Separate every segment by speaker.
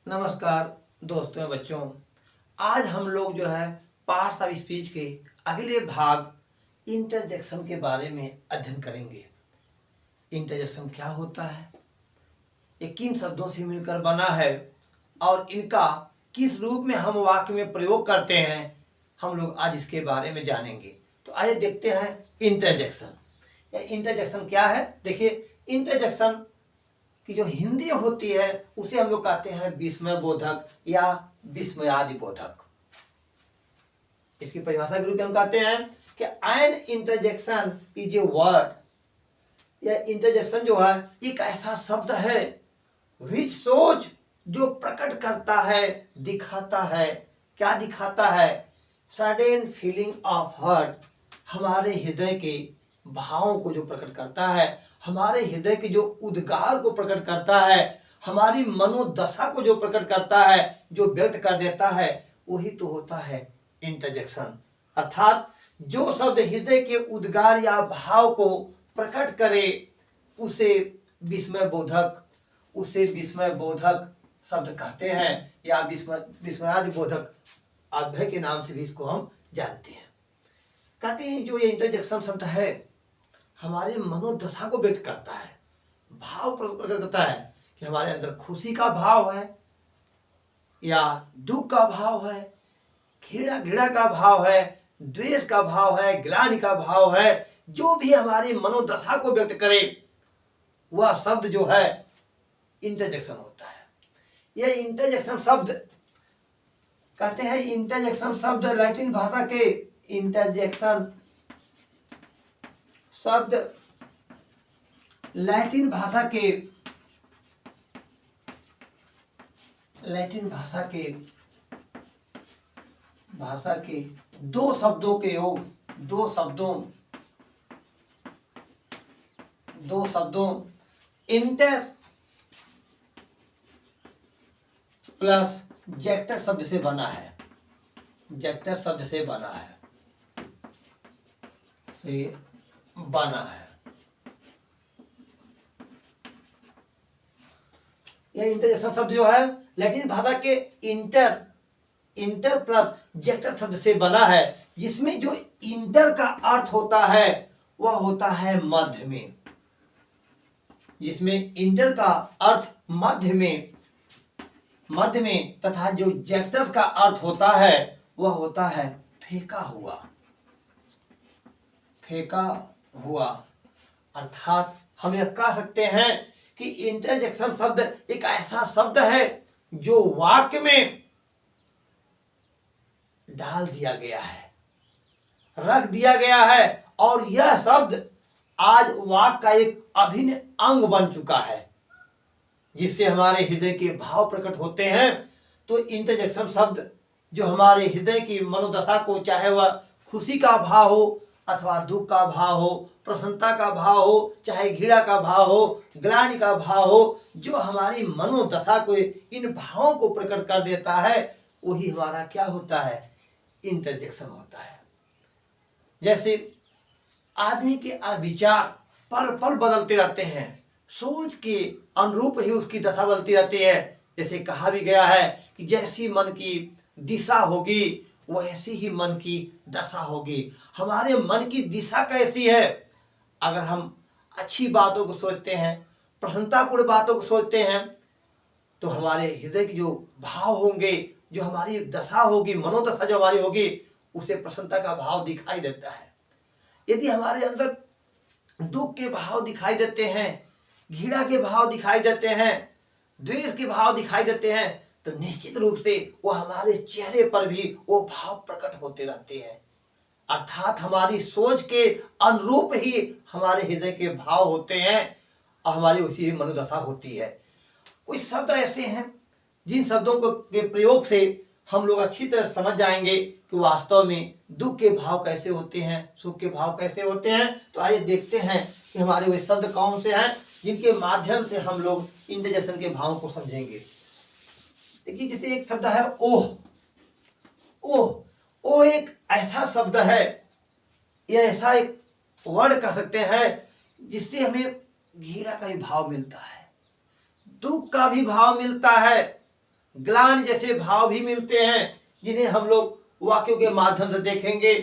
Speaker 1: नमस्कार दोस्तों बच्चों। आज हम लोग जो है पार्ट्स ऑफ स्पीच के अगले भाग इंटरजेक्शन के बारे में अध्ययन करेंगे। इंटरजेक्शन क्या होता है, ये किन शब्दों से मिलकर बना है और इनका किस रूप में हम वाक्य में प्रयोग करते हैं, हम लोग आज इसके बारे में जानेंगे। तो आइए देखते हैं इंटरजेक्शन। इंटरजेक्शन क्या है। देखिए, इंटरजेक्शन कि जो हिंदी होती है उसे हम लोग कहते हैं विस्मय बोधक या विस्मयादि बोधक। इसकी परिभाषा के रूप में हम कहते हैं कि an interjection is a word. यह इंटरजेक्शन जो है एक ऐसा शब्द है विच शोज, जो प्रकट करता है, दिखाता है। क्या दिखाता है? सर्टेन फीलिंग ऑफ हार्ट, हमारे हृदय के भावों को जो प्रकट करता है, हमारे हृदय के जो उद्गार को प्रकट करता है, हमारी मनोदशा को जो प्रकट करता है, जो व्यक्त कर देता है, वही तो होता है इंटरजेक्शन। अर्थात जो शब्द हृदय के उद्गार या भाव को प्रकट करे उसे विस्मय बोधक शब्द कहते हैं, या विस्मयादि बोधक अभ्यय के नाम से भी इसको हम जानते हैं। कहते हैं जो ये इंटरजेक्शन शब्द है हमारे मनोदशा को व्यक्त करता है, भाव प्रकट करता है कि हमारे अंदर खुशी का भाव है या दुख का भाव है, घृणा का भाव है, द्वेष का भाव है, ग्लानि का भाव है। जो भी हमारी मनोदशा को व्यक्त करे वह शब्द जो है इंटरजेक्शन होता है। यह इंटरजेक्शन शब्द कहते हैं, इंटरजेक्शन शब्द लैटिन भाषा के इंटरजेक्शन शब्द लैटिन भाषा के दो शब्दों के योग, दो शब्दों इंटर प्लस जेक्टर शब्द से बना है। यह इंटरजेक्शन शब्द जो है लैटिन भाषा के इंटर प्लस जेक्टर शब्द से बना है, जिसमें जो इंटर का अर्थ होता है वह होता है मध्य में। जिसमें इंटर का अर्थ मध्य में तथा जो जेक्टर का अर्थ होता है वह होता है फेंका हुआ। अर्थात हम यह कह सकते हैं कि इंटरजेक्शन शब्द एक ऐसा शब्द है जो वाक्य में डाल दिया गया है, रख दिया गया है, और यह शब्द आज वाक्य का एक अभिन्न अंग बन चुका है, जिससे हमारे हृदय के भाव प्रकट होते हैं। तो इंटरजेक्शन शब्द जो हमारे हृदय की मनोदशा को, चाहे वह खुशी का भाव हो अथवा दुख का भाव हो, प्रसन्नता का भाव हो, चाहे घृणा का भाव हो, ग्लानि का भाव हो, जो हमारी मनोदशा को, इन भावों को प्रकट कर देता है, वही हमारा क्या होता है? इंटरजेक्शन होता है। जैसे आदमी के विचार पल पल बदलते रहते हैं, सोच के अनुरूप ही उसकी दशा बदलती रहती है। जैसे कहा भी गया है कि जैसी मन की दिशा होगी वैसी ही मन की दशा होगी। हमारे मन की दिशा कैसी है? अगर हम अच्छी बातों को सोचते हैं, प्रसन्नतापूर्ण बातों को सोचते हैं, तो हमारे हृदय के जो भाव होंगे, जो हमारी दशा होगी, मनोदशा जो हमारी होगी, उसे प्रसन्नता का भाव दिखाई देता है। यदि हमारे अंदर दुख के भाव दिखाई देते हैं, घृणा के भाव दिखाई देते हैं, द्वेष के भाव दिखाई देते हैं, तो निश्चित रूप से वो हमारे चेहरे पर भी वो भाव प्रकट होते रहते हैं। अर्थात हमारी सोच के अनुरूप ही हमारे हृदय के भाव होते हैं और हमारी उसी मनोदशा होती है। कुछ शब्द ऐसे हैं जिन शब्दों के प्रयोग से हम लोग अच्छी तरह समझ जाएंगे कि वास्तव में दुख के भाव कैसे होते हैं, सुख के भाव कैसे होते हैं। तो आइए देखते हैं कि हमारे वे शब्द कौन से हैं जिनके माध्यम से हम लोग इंटरजेक्शन के भाव को समझेंगे। देखिए, जैसे एक शब्द है ओह एक ऐसा शब्द है, यह ऐसा एक वर्ड कह सकते हैं जिससे हमें घृणा का भी भाव मिलता है, दुख का भी भाव मिलता है, ग्लानि जैसे भाव भी मिलते हैं, जिन्हें हम लोग वाक्यों के माध्यम से देखेंगे।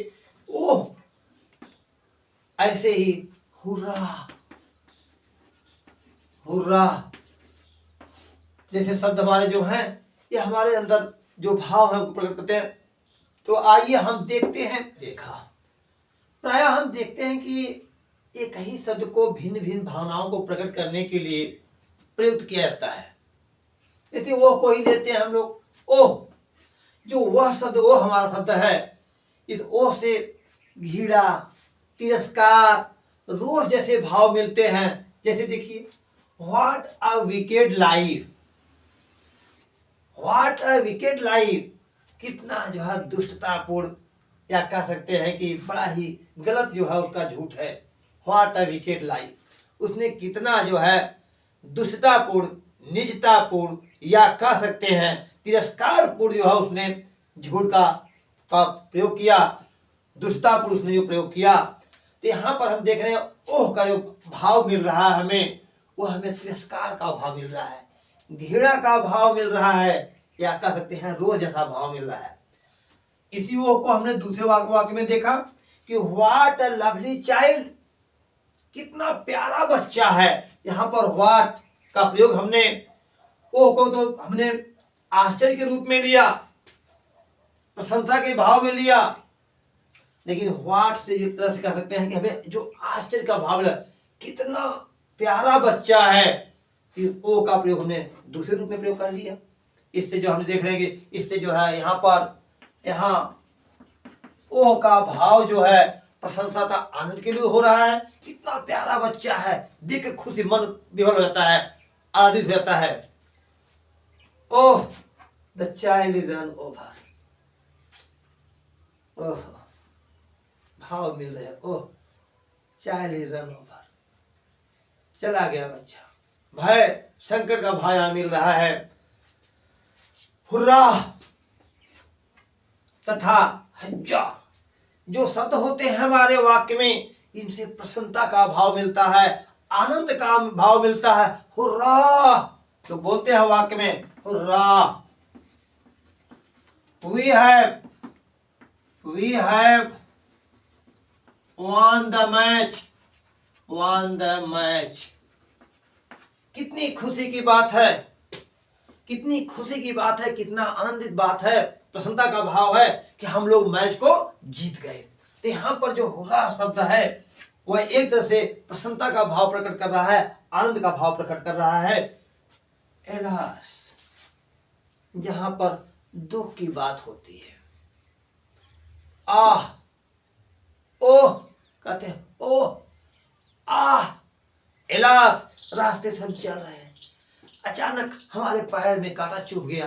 Speaker 1: ओह, ऐसे ही हुर्रा, हुर्रा जैसे शब्द हमारे जो हैं, ये हमारे अंदर जो भाव है प्रकट करते हैं। तो आइए हम देखते हैं। देखा प्रायः हम देखते हैं कि एक ही शब्द को भिन्न भिन्न भावनाओं को प्रकट करने के लिए प्रयुक्त किया जाता है। जैसे वो को ही लेते हैं हम लोग। ओह, जो वह शब्द, वो हमारा शब्द है, इस ओह से घृणा, तिरस्कार, रोष जैसे भाव मिलते हैं। जैसे देखिए, what a wicked life, what a wicked life, कितना जो है दुष्टतापूर्ण, या कह सकते हैं कि बड़ा ही गलत जो है उसका झूठ है। व्हाट अ विकेड लाइफ, उसने कितना जो है दुष्टतापूर्ण, निजतापूर्ण, या कह सकते हैं तिरस्कारपूर्ण जो है उसने झूठ का प्रयोग किया, दुष्टतापूर्ण उसने जो प्रयोग किया। तो यहाँ पर हम देख रहे हैं ओह का जो भाव मिल रहा है हमें, वो हमें तिरस्कार का भाव मिल रहा है, घृणा का भाव मिल रहा है, या कह सकते हैं रोज जैसा भाव मिल रहा है। इसी ओह को हमने दूसरे वाक्य में देखा कि व्हाट अ लवली चाइल्ड, कितना प्यारा बच्चा है। यहाँ पर व्हाट का प्रयोग हमने ओह को तो हमने आश्चर्य के रूप में लिया, प्रशंसा के भाव में लिया, लेकिन व्हाट से एक तरह से कह सकते हैं कि हमें जो आश्चर्य का भाव है, कितना प्यारा बच्चा है, ओ का प्रयोग हमने दूसरे रूप में प्रयोग कर लिया। इससे जो हम देख रहे हैं कि इससे जो है यहाँ पर ओह का भाव जो है प्रशंसा का आनंद के लिए हो रहा है। कितना प्यारा बच्चा है, देख के खुशी मन विह्वल हो जाता है, आदिश हो जाता है। ओह, द चाइल्ड रन ओवर, ओह भाव मिल रहे हैं। ओह, चाइल्ड रन ओवर, चला गया बच्चा। भय, संकट का भाव यहां मिल रहा है। हुर्रा तथा हज्जा, जो शब्द होते हैं हमारे वाक्य में, इनसे प्रसन्नता का भाव मिलता है, आनंद का भाव मिलता है। हुर्रा, तो बोलते हैं वाक्य में, hurrah, we have won the match, won the match। कितनी खुशी की बात है, कितनी खुशी की बात है, कितना आनंदित बात है, प्रसन्नता का भाव है कि हम लोग मैच को जीत गए। तो यहाँ पर जो हुर्रा शब्द है, वह एक तरह से प्रसन्नता का भाव प्रकट कर रहा है, आनंद का भाव प्रकट कर रहा है। एलास, जहां पर दुख की बात होती है। आह, ओह कहते हैं, ओह, आह, एलास, रास्ते से हम चल रहे हैं, अचानक हमारे पैर में कांटा चुभ गया,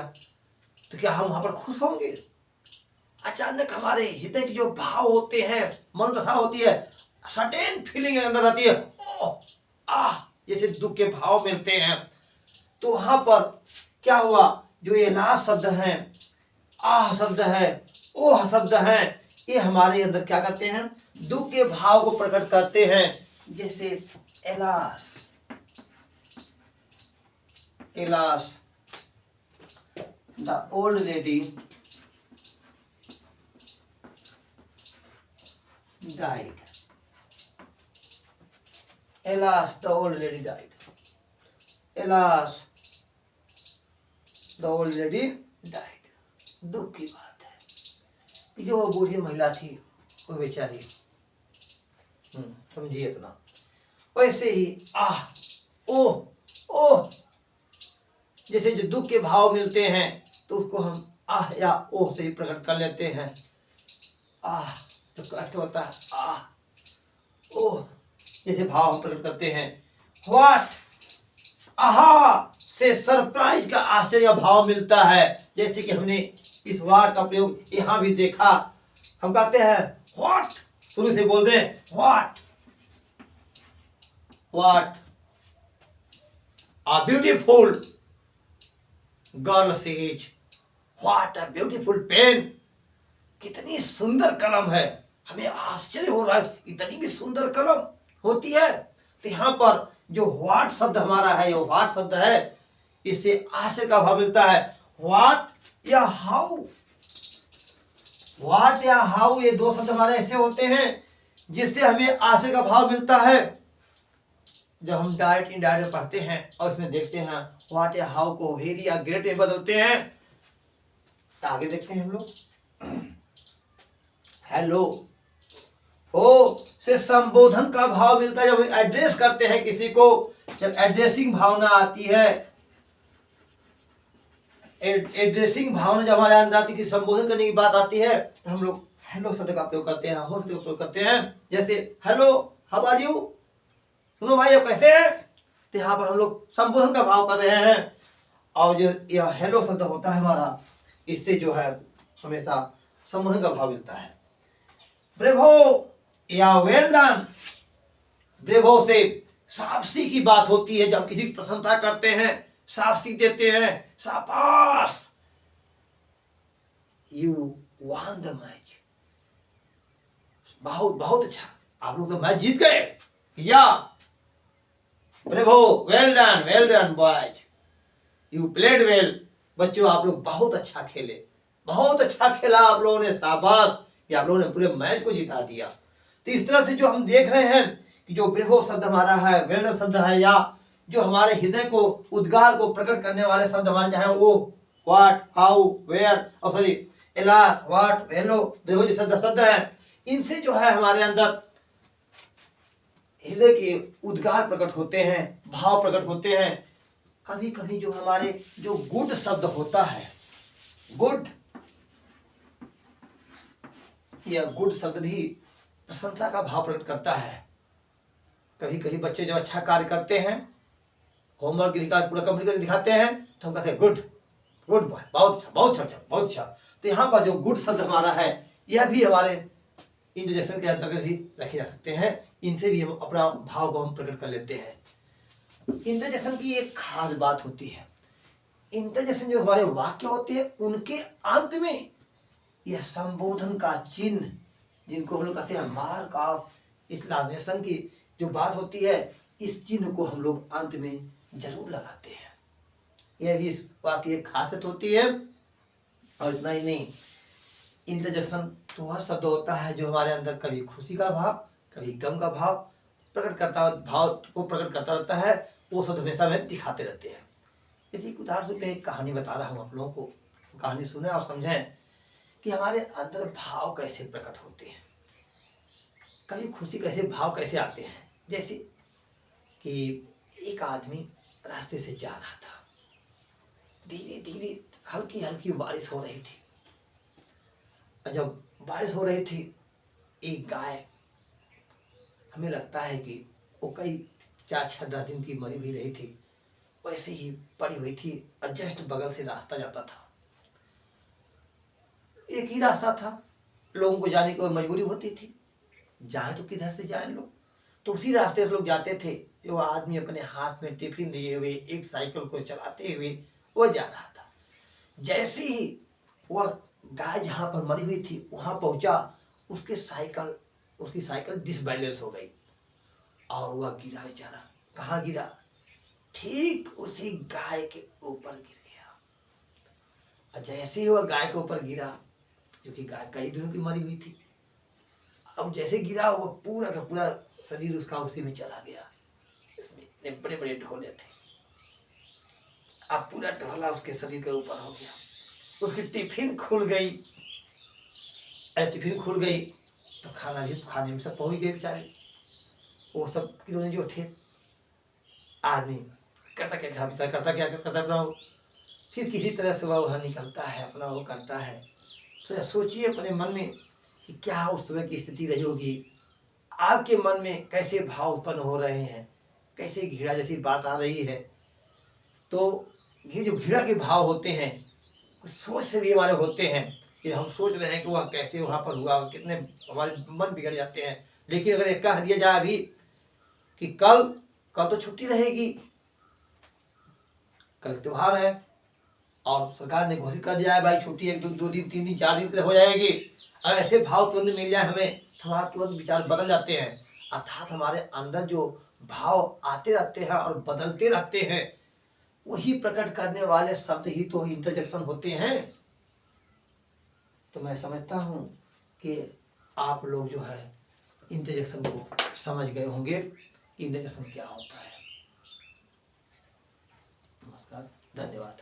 Speaker 1: तो क्या हम वहां पर खुश होंगे? अचानक हमारे हृदय के जो भाव होते हैं, मनोदशा होती है, सर्टेन फीलिंग अंदर आती है, ओह, आह, जैसे दुख के भाव मिलते हैं। तो वहां पर क्या हुआ, जो ये एलास शब्द है, आह शब्द है, ओह शब्द है, ये हमारे अंदर क्या करते हैं, दुख के भाव को प्रकट करते हैं। जैसे alas, alas, the old lady died, alas the old lady died, alas the old lady died। दुख की बात है कि जो बूढ़ी महिला थी, वो बेचारी, समझिए अपना। वैसे ही आह, ओह, ओह, जैसे जो दुख के भाव मिलते हैं, तो उसको हम आह या ओह से ही प्रकट कर लेते हैं। आह, तो कष्ट होता है, आह, ओह, जैसे भाव हम प्रकट करते हैं। व्हाट, आहा से सरप्राइज का आश्चर्य भाव मिलता है। जैसे कि हमने इस वाट का प्रयोग यहां भी देखा। हम कहते हैं व्हाट, शुरू से बोल दें what, what a beautiful girl she is, what a beautiful pen, कितनी सुंदर कलम है। हमें आश्चर्य हो रहा है, इतनी भी सुंदर कलम होती है। तो यहाँ पर जो व्हाट शब्द हमारा है, ये व्हाट शब्द है, इससे आश्चर्य का भाव मिलता है। व्हाट या हाउ। व्हाट या हाउ ये दो शब्द हमारे ऐसे होते हैं जिससे हमें आशय का भाव मिलता है। जब हम डायरेक्ट इनडायरेक्ट पढ़ते हैं और उसमें देखते हैं व्हाट या हाउ को वेरी या ग्रेट में बदलते हैं। तो आगे देखते हैं हम लोग। हेलो ओ से संबोधन का भाव मिलता है। जब एड्रेस करते हैं किसी को, जब एड्रेसिंग भावना आती है, एड्रेसिंग भावना जब हमारे अंदर आती है, संबोधन करने की बात आती है, तो हम लोग हेलो शब्द का प्रयोग करते हैं, हो शब्द का प्रयोग करते हैं। जैसे हेलो हाउ आर यू, सुनो भाई आप कैसे हैं। तो यहाँ पर हम लोग संबोधन का भाव कर रहे हैं। और जो यह हेलो शब्द होता है हमारा, इससे जो है हमेशा संबोधन का भाव मिलता है। ब्रेवो या वेल डन। ब्रेवो से शाबाशी की बात होती है। जब हम किसी की प्रशंसा करते हैं, शाबाशी देते हैं, शाबाश, यू वन द मैच, बहुत बहुत अच्छा, आप लोग तो मैच जीत गए। या bravo well done boys, you played well, बच्चों आप लोग बहुत अच्छा खेले, बहुत अच्छा खेला आप लोगों ने, शाबाश, कि आप लोगों ने पूरे मैच को जिता दिया। तो इस तरह से जो हम देख रहे हैं कि जो ब्रेवो शब्द हमारा है, वेल डन शब्द है, या जो हमारे हृदय को, उद्गार को प्रकट करने वाले शब्द हमारे चाहे वो व्हाट, हाउ, वेयर और sorry alas, what, hello, bravo जो शब्द है, इनसे जो है हमारे अंदर हृदय के उद्गार प्रकट होते हैं, भाव प्रकट होते हैं। कभी कभी जो हमारे जो गुड शब्द होता है, गुड, यह गुड शब्द भी प्रशंसा का भाव प्रकट करता है। कभी कभी बच्चे जब अच्छा कार्य करते हैं, होमवर्क पूरा कंप्लीट करके दिखाते हैं, तो हम कहते हैं गुड, गुड बॉय, बहुत अच्छा, बहुत अच्छा, बहुत अच्छा। तो यहाँ पर जो गुड शब्द हमारा है, यह भी हमारे इंटरजेक्शन के अंतर्गत भी रखे जा सकते हैं। इनसे भी हम अपना भाव को हम प्रकट कर लेते हैं। इंटरजेक्शन की एक खास बात होती है, इंटरजेक्शन जो हमारे वाक्य होते हैं, उनके अंत में यह संबोधन का चिन्ह, जिनको हम लोग कहते हैं मार्क ऑफ एक्सक्लेमेशन की जो बात होती है, इस चिन्ह को हम लोग अंत में जरूर लगाते हैं। यह भी इस वाक्य की एक खासियत होती है। और इतना ही नहीं, इंटरजेक्शन तो वह शब्द होता है जो हमारे अंदर कभी खुशी का भाव, कभी गम का भाव प्रकट करता, भाव को प्रकट करता रहता है। वो शब्द हमेशा में दिखाते रहते हैं। यदि उदाहरण से मैं एक कहानी बता रहा हूँ आप लोगों को, कहानी सुने और समझें कि हमारे अंदर भाव कैसे प्रकट होते हैं, कभी खुशी कैसे, भाव कैसे आते हैं। जैसे कि एक आदमी रास्ते से जा रहा था, धीरे धीरे हल्की हल्की बारिश हो रही थी, और जब बारिश हो रही थी, एक गाय, हमें लगता है कि वो कई 4-6-10 दिन की मरी हुई रही थी, वैसे ही पड़ी हुई थी, और जस्ट बगल से रास्ता जाता था। एक ही रास्ता था, लोगों को जाने की मजबूरी होती थी, जाए तो किधर से जाए लोग, तो उसी रास्ते से लोग जाते थे। वो आदमी अपने हाथ में टिफिन लिए हुए एक साइकिल को चलाते हुए वो जा रहा था। जैसे ही वह गाय जहाँ पर मरी हुई थी वहाँ पहुँचा, उसकी साइकिल डिसबैलेंस हो गई और वह गिरा बेचारा। कहाँ गिरा? ठीक उसी गाय के ऊपर गिर गया। और जैसे ही वह गाय के ऊपर गिरा, क्योंकि गाय कई दिनों की मरी हुई थी, अब जैसे गिरा वो पूरा का पूरा शरीर उसका उसी में चला गया। इसमें बड़े बड़े ढोले थे, अब पूरा ढोला उसके शरीर के ऊपर हो गया। उसकी टिफिन खुल गई, टिफिन खुल गई तो खाने में सब पहुंच गए बेचारे। वो सब किलोने जो थे, आदमी करता अपना, फिर किसी तरह से वह वहाँ निकलता है, अपना वो करता है। तो सोचिए अपने मन में कि क्या उस समय की स्थिति रही होगी, आपके मन में कैसे भाव उत्पन्न हो रहे हैं, कैसे घृणा जैसी बात आ रही है। तो ये जो घृणा के भाव होते हैं, कुछ सोच से भी हमारे होते हैं कि हम सोच रहे हैं कि वह कैसे वहाँ पर हुआ, कितने हमारे मन बिगड़ जाते हैं। लेकिन अगर एक कह दिया जाए अभी कि कल तो छुट्टी रहेगी, कल त्योहार है और सरकार ने घोषित कर दिया है भाई छुट्टी 1-2 दिन 3 दिन 4 दिन के लिए हो जाएगी, अगर ऐसे भाव तुरंत मिल जाए हमें, हमारा तुरंत विचार बदल जाते हैं। अर्थात हमारे अंदर जो भाव आते रहते हैं और बदलते रहते हैं, वही प्रकट करने वाले शब्द ही तो इंटरजेक्शन होते हैं। तो मैं समझता हूँ कि आप लोग जो है इंटरजेक्शन को समझ गए होंगे कि इंटरजेक्शन क्या होता है। नमस्कार, धन्यवाद।